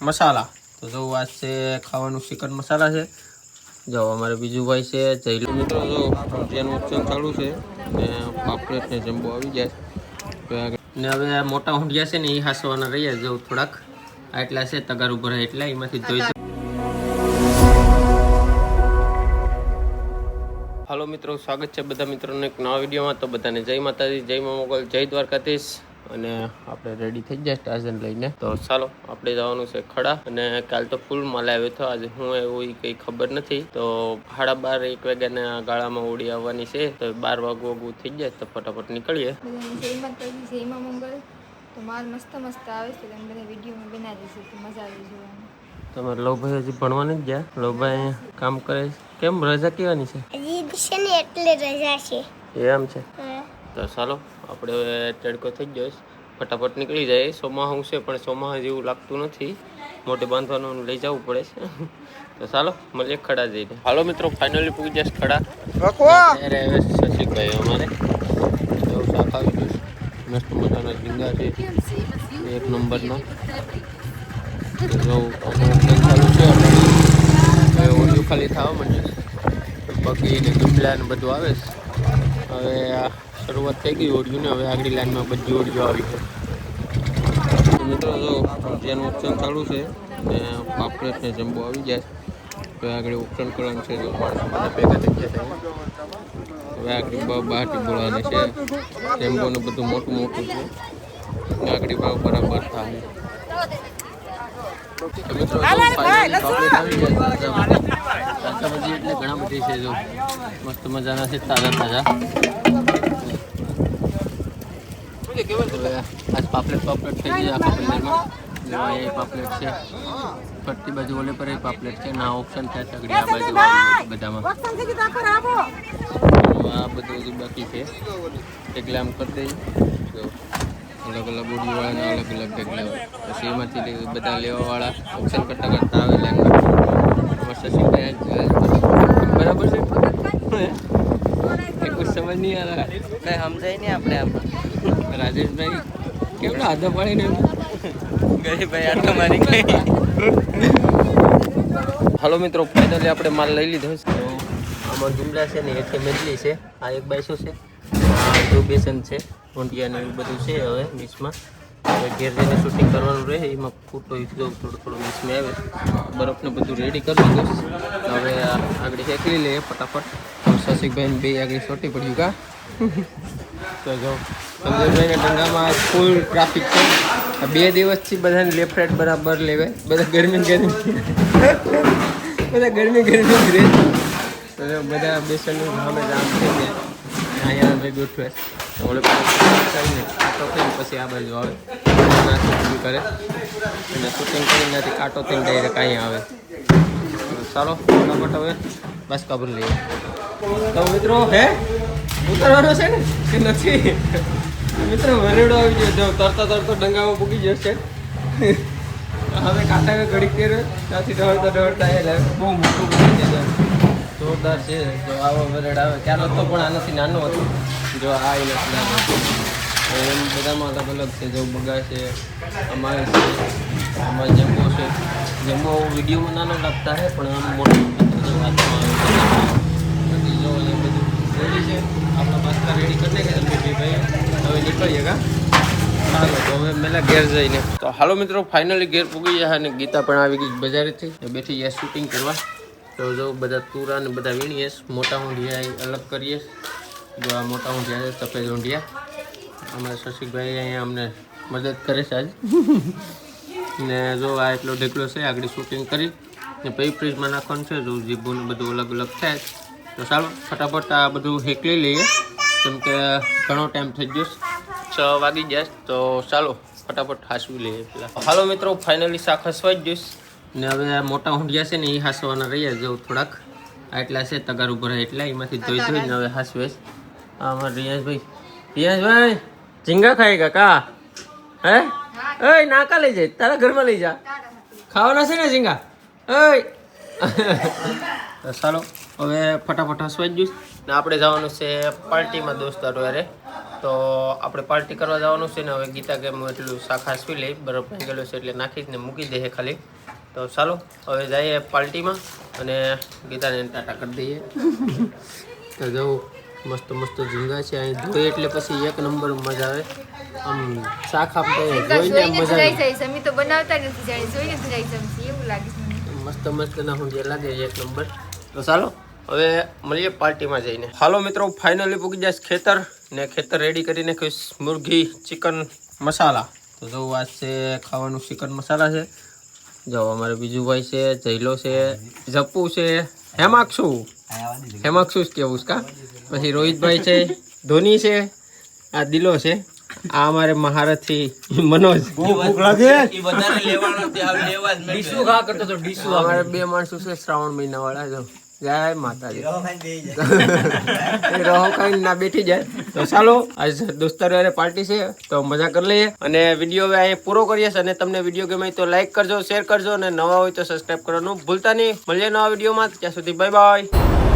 મસાલા. તો જો આ છે ખાવાનું ચિકન મસાલા છે. જો અમારે બીજું ભાઈ છે જઈ મિત્રો જો જેનું ઓપ્શન ચાલુ છે ને પાપલેટ ને જમ્બો આવી જાય ને હવે મોટા ઊંધિયા છે ને એ હાસવાના રહીએ જો થોડાક આટલા છે તગાર ઉપર એટલા એમાંથી જોઈ. હાલો મિત્રો, સ્વાગત છે બધા મિત્રોને એક નવા વિડીયોમાં. તો બધાને જય માતાજી, જય મા મોગલ, જય દ્વારકાધીશ. અને આપણે રેડી થઈ જાય સ્ટાર્ઝન લઈને. તો ચાલો આપણે જવાનું છે ખડા. અને કાલ તો ફૂલ માલ આવ્યો હતો, આજે હું એવું કંઈ ખબર નથી. તો 12:30-1 વાગ્યાના ગાળામાં ઉડી આવવાની છે. તો 12 વાગવું થઈ જાય તો ફટાફટ નીકળીએ. જય માતાજી, જય મા મંગલ. તો માલ મસ્ત મસ્ત આવે છે, તમે બધા વિડીયોમાં બનાવી છે તો મજા આવી જોવાની. તમારે લવભાઈ હજી ભણવા નથી ગયા? લવભાઈ કામ કરે છે. કેમ રજા કેવાની છે? એટલે રજા છે એમ છે. તો ચાલો આપણે હવે તડકો થઈ ગયો, ફટાફટ નીકળી જાય. સોમાહું છે પણ સોમાહ જેવું લાગતું નથી, મોટે બાંધવાનું લઈ જવું પડે છે. તો ચાલો મળીએ ખડા જઈને. હાલો મિત્રો, ફાઇનલી પૂગી જશે ખડા. શશીભાઈ અમારે શાક આવી ગયું, મસ્ત મજાના ઝીંગા છે એક નંબરનો. ઓલું ખાલી થવા માંડ્યું, બગી ને ગુમલા ને બધું આવે છે. હવે આ શરૂઆત થઈ ગઈ ઓડિયું ને હવે આગળ લાઈનમાં બધી ઓડિયો આવી છે. મિત્રો જો જેનું ઓપ્શન ચાલુ છે ને પાપલેટ ને જમ્બો આવી જાય તો આગળ ઓપ્શન કરવાનું છે. જો માણસો બધા ભેગા થઈ ગયા છે. હવે આગળ બહારથી બોલવાની છે. જમ્બોનું બધું મોટું મોટું છે ને આગળ ભાવ બરાબર થાય. મિત્રો એટલે ઘણા બધી છે, જો મસ્ત મજાના છે, તાજા તાજા. આજ પાપલેટ થઈ ગઈ આખા બજારમાં. એ પાપલેટ છે, ફરતી બાજુ ઓલે પર પાપલેટ છે ના ઓપ્શન થાય છે આગળ આ બાજુ બધામાં. આ બધું બાકી છે એટલે આમ કરી દઈએ. અલગ અલગ બોડીવાળાને અલગ અલગ ઢગલા હોય, પછી એમાંથી બધા લેવાવાળા ઓપ્શન કરતા આવે લાઈનમાં. બરાબર છે, કુછ સમજ નહીં આ રહા, કઈ સમજાય નહીં આપણે. આમાં રાજેશભાઈ કેવડા હાથો પાડીને ગઈ ભાઈ આટલો મારી ગઈ. હાલો મિત્રો, ફાઇનલી આપણે માલ લઈ લીધો છે. તો આમાં જુમલા છે ને એથી મેદલી છે. આ એક બાઈ શું છે, આ જો બેસન છે, ઊંધિયા ને એવું બધું છે. હવે મિક્સમાં હવે ઘેર જઈને શૂટિંગ કરવાનું રહે, એમાં ફૂટો થોડું મિક્સમાં આવે. બરફને બધું રેડી કરી દીધું. હવે આગળ શેકલી લઈએ ફટાફટ. શશીભાઈને બે આગળ સોટી પડ્યું કા. તો જો સંજયભાઈના ડંગામાં ફૂલ ટ્રાફિક છે. 2 દિવસથી બધાને લેફ્ટ રાઈટ બરાબર લેવાય, બધા ગરમી જ રહે. તો બધા બેસનનું સામે જામ થઈ જાય. અહીંયા ભાઈ બેઠું ઓલે કરીને કાંટો થઈને પછી આ બાજુ આવે શૂટિંગ કરે અને શૂટિંગ કરીને ત્યાંથી કાંટો થઈને ડાયરેક્ટ અહીંયા આવે. ચાલો ફટાફટ હવે બસ કબર લઈએ. તો મિત્રો હે ઉતરવાનો છે ને કે નથી? મિત્રો વરેડો આવી ગયો, જો તરતો ડંગામાં પૂગી જશે. હવે કાંટા ઘડીક કર્યો ત્યાંથી દોડતા બહુ મોટું બની જાય, જોરદાર છે. જો આવો વરેડ આવે ત્યારે તો પણ આનાથી નાનો હતો. જો આ નથી નાનો, એમ બધામાં અલગ અલગ છે. જો બગા છે, અમારે છે, આમાં જમ્બો છે. જમ્બો વિડીયોમાં નાનો લાગતા છે પણ આમ મોટું વાતમાં આવે. જો એ બધું રેડી છે, આપણા પાસ્તા રેડી કરી નાખે ભાઈ. હવે નીકળીએ કા. હાલો તો હવે મેલા ઘેર જઈને. તો હાલો મિત્રો, ફાઇનલી ઘેર પૂગી ગયા અને ગીતા પણ આવી ગઈ બજારેથી. બેઠી ગયા શૂટિંગ કરવા. તો જો બધા તુરા ને બધા વીણીએ, મોટા ઊંધિયા અલગ કરીએ. જો આ મોટા ઊંધિયા છે, સફેદ ઊંધિયા. અમારા શશીભાઈ અહીંયા અમને મદદ કરે છે આજ. ને જો આ એટલો ઢેકલો છે, આગળ શૂટિંગ કરી ને પછી ફ્રીજમાં નાખવાનું છે. જો જીભું ને બધું અલગ અલગ થાય. તો ચાલો ફટાફટ આ બધું હેકલી લઈએ, કેમ કે ઘણો ટાઈમ થઈ ગયો, 6 વાગી જાય. તો ચાલો ફટાફટ હાસવી લઈએ પેલા. હાલો મિત્રો, ફાઇનલી શાક હસવાઈ જ જોઈશ ને હવે આ મોટા ઊંધિયા છે ને એ હાસવાના રહ્યા જો થોડાક આટલા છે તગાર ઉપર એટલા એમાંથી ધોઈ ને હવે હાસવે. અમારા રિયાઝભાઈ ઝીંગા ખાઈ કા હે? એ નાકા લઈ જાય, તારા ઘરમાં લઈ જા, ખાવાના છે ને ઝીંગા. ચાલો હવે ફટાફટ હસવાઈ જ જોઈશ. ને આપણે જવાનું છે પાર્ટીમાં દોસ્તારો યારે. તો આપણે પાર્ટી કરવા જવાનું છે ને હવે ગીતા કેમ એટલું શાક હાસવી લઈ, બરફ ભાંગેલો છે એટલે નાખી ને મૂકી દે ખાલી. તો ચાલો હવે જઈએ પાર્ટીમાં અને ગીતાને ટાટા કરી દઈએ. તો જવું મસ્ત મસ્ત ઝીંગા છે અહીં ધોઈ એટલે પછી એક નંબર મજા આવે. આમ શાક આપતો જોઈને મજા આવે. સમી તો બનાવતા નથી, જાણે જોઈને જ રહી જમશે એવું લાગે છે મને. મસ્ત મસ્ત ના હું જે લાગે એક નંબર. તો ચાલો હવે મળીએ પાર્ટીમાં જઈને. હાલો મિત્રો, ફાઇનલી પૂગી જાય ખેતર ને ખેતર રેડી કરીને કોઈ મુરઘી ચિકન મસાલા. તો જો આ છે ખાવાનું ચિકન મસાલા છે. જો અમારે બીજું ભાઈ છે, જયલો છે, જપ્પુ છે, હેમાક્ષુ જ કેવું કા. પછી રોહિતભાઈ છે, ધોની છે, આ દિલો છે, આ અમારે મહારથી મનોજ. અમારે 2 માણસો છે શ્રાવણ મહિના વાળા. જો જય માતાજી રહો ખાઈને ના બેઠી જાય. તો ચાલો આજ દોસ્તારો યારે પાર્ટી છે તો મજા કરી લઈએ અને વિડીયો હવે અહીંયા પૂરો કરીએ. અને તમને વિડીયો ગમે તો લાઈક કરજો, શેર કરજો અને નવા હોય તો સબસ્ક્રાઈબ કરવાનું ભૂલતા નહીં. મળીએ નવા વિડીયોમાં, ત્યાં સુધી બાય બાય.